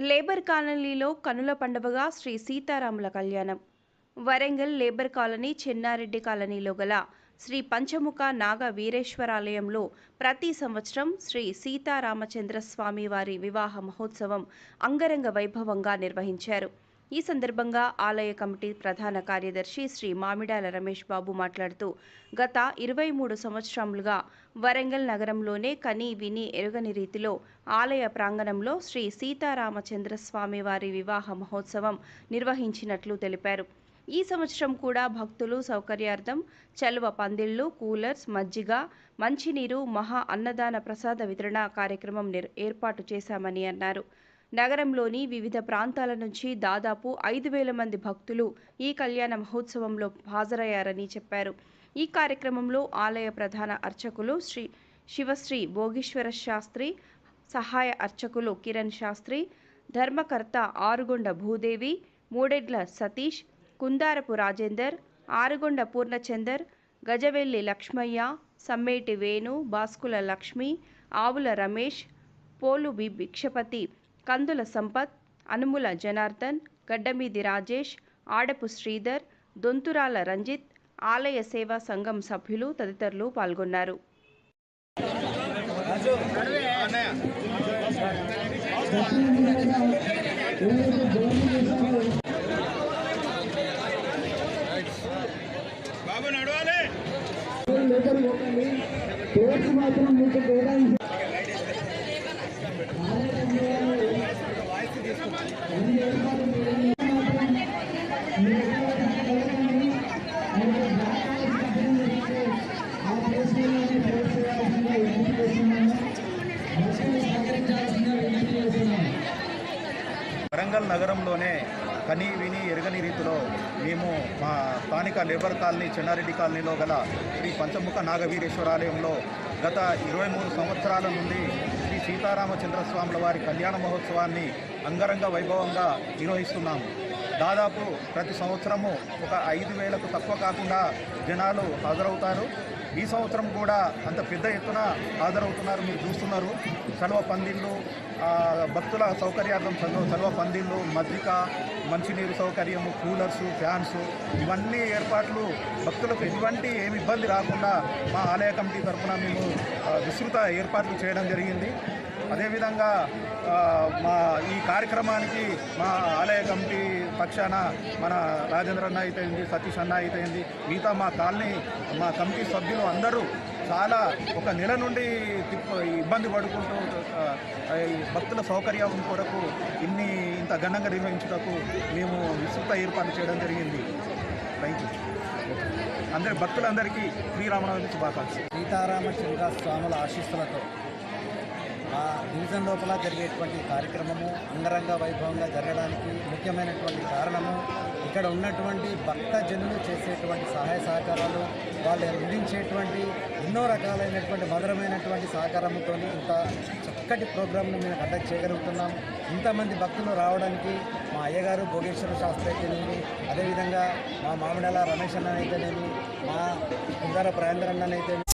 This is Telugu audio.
లేబర్ కాలనీలో కనుల పండువగా శ్రీ సీతారాముల కళ్యాణం. వరంగల్ లేబర్ కాలనీ చెన్నారెడ్డి కాలనీలో గల శ్రీ పంచముఖ నాగ వీరేశ్వరాలయంలో ప్రతి సంవత్సరం శ్రీ సీతారామచంద్రస్వామి వారి వివాహ మహోత్సవం అంగరంగ వైభవంగా నిర్వహించారు. ఈ సందర్భంగా ఆలయ కమిటీ ప్రధాన కార్యదర్శి శ్రీ మామిడాల రమేష్ బాబు మాట్లాడుతూ, గత 23 సంవత్సరాలుగా వరంగల్ నగరంలోనే కని విని ఎరుగని రీతిలో ఆలయ ప్రాంగణంలో శ్రీ సీతారామచంద్రస్వామి వారి వివాహ మహోత్సవం నిర్వహించినట్లు తెలిపారు. ఈ సంవత్సరం కూడా భక్తులు సౌకర్యార్థం చలువ పందిళ్లు, కూలర్స్, మజ్జిగ, మంచినీరు, మహా అన్నదాన ప్రసాద వితరణ కార్యక్రమం ఏర్పాటు చేశామని అన్నారు. నగరంలోని వివిధ ప్రాంతాల నుంచి దాదాపు 5,000 మంది భక్తులు ఈ కళ్యాణ మహోత్సవంలో హాజరయ్యారని చెప్పారు. ఈ కార్యక్రమంలో ఆలయ ప్రధాన అర్చకులు శ్రీ శివశ్రీ భోగీశ్వర శాస్త్రి, సహాయ అర్చకులు కిరణ్ శాస్త్రి, ధర్మకర్త ఆరుగొండ భూదేవి, మూడెడ్ల సతీష్, కుందారపు రాజేందర్, ఆరుగొండ పూర్ణచందర్, గజవెల్లి లక్ష్మయ్య, సమ్మేటి వేణు, బాస్కుల లక్ష్మి, ఆవుల రమేష్, పోలు భిక్షపతి, కందుల సంపత్, అనుముల జనార్దన్, గడ్డమీది రాజేష్, ఆడపు శ్రీధర్, దొంతురాల రంజిత్, ఆలయ సేవా సంఘం సభ్యులు తదితరులు పాల్గొన్నారు. వరంగల్ నగరంలోనే కని విని ఎరగని రీతిలో మేము మా స్థానిక లేబర్ కాలనీ చెన్నారెడ్డి కాలనీలో గల శ్రీ పంచముఖ నాగవీరేశ్వరాలయంలో గత 23 సంవత్సరాల నుండి శ్రీ సీతారామచంద్రస్వాముల వారి కళ్యాణ మహోత్సవాన్ని అంగరంగ వైభవంగా నిర్వహిస్తున్నాము. దాదాపు ప్రతి సంవత్సరము ఒక 5,000కు తక్కువ కాకుండా జనాలు హాజరవుతారు. ఈ సంవత్సరం కూడా అంత పెద్ద ఎత్తున హాజరవుతున్నారు, మీరు చూస్తున్నారు. చలువ పందిళ్ళు, భక్తుల సౌకర్యార్థం చలువ పందిళ్ళు, మజ్జిగ, మంచినీరు సౌకర్యము, కూలర్సు, ఫ్యాన్స్, ఇవన్నీ ఏర్పాట్లు భక్తులకు ఎటువంటి ఏమి ఇబ్బంది రాకుండా మా ఆలయ కమిటీ తరఫున మేము విస్తృత ఏర్పాట్లు చేయడం జరిగింది. అదేవిధంగా మా ఈ కార్యక్రమానికి మా ఆలయ కమిటీ పక్షాన మన రాజేంద్ర అన్న అయితేంది, సతీష్ అన్న అయితేంది, మిగతా మా కమిటీ సభ్యులు అందరూ చాలా ఒక నెల నుండి ఇబ్బంది పడుకుంటూ భక్తుల సౌకర్యం కొరకు ఇంత ఘనంగా నిర్వహించుటకు మేము విస్తృత ఏర్పాటు చేయడం జరిగింది. Thank you. భక్తులందరికీ శ్రీరామనవమి శుభాకాంక్షలు. సీతారామచంద్ర స్వాముల ఆశీస్సులతో ఆ డివిజన్ లోపల జరిగేటువంటి కార్యక్రమము అంగరంగ వైభవంగా జరగడానికి ముఖ్యమైనటువంటి కారణము ఇక్కడ ఉన్నటువంటి భక్తజనులు చేసేటువంటి సహాయ సహకారాలు, వాళ్ళు అందించేటువంటి ఎన్నో రకాలైనటువంటి మధురమైనటువంటి సహకారంతో ఇంత చక్కటి ప్రోగ్రాంను మేము కండక్ట్ చేయగలుగుతున్నాం. ఇంతమంది భక్తులు రావడానికి మా అయ్యగారు భోగేశ్వర శాస్త్రి అయితేనేమి, అదేవిధంగా మా మామిడాల రమేష్ అన్న అయితేనేమి, మా కుందార ప్రయాంధ్ర అన్న అయితేనేమి,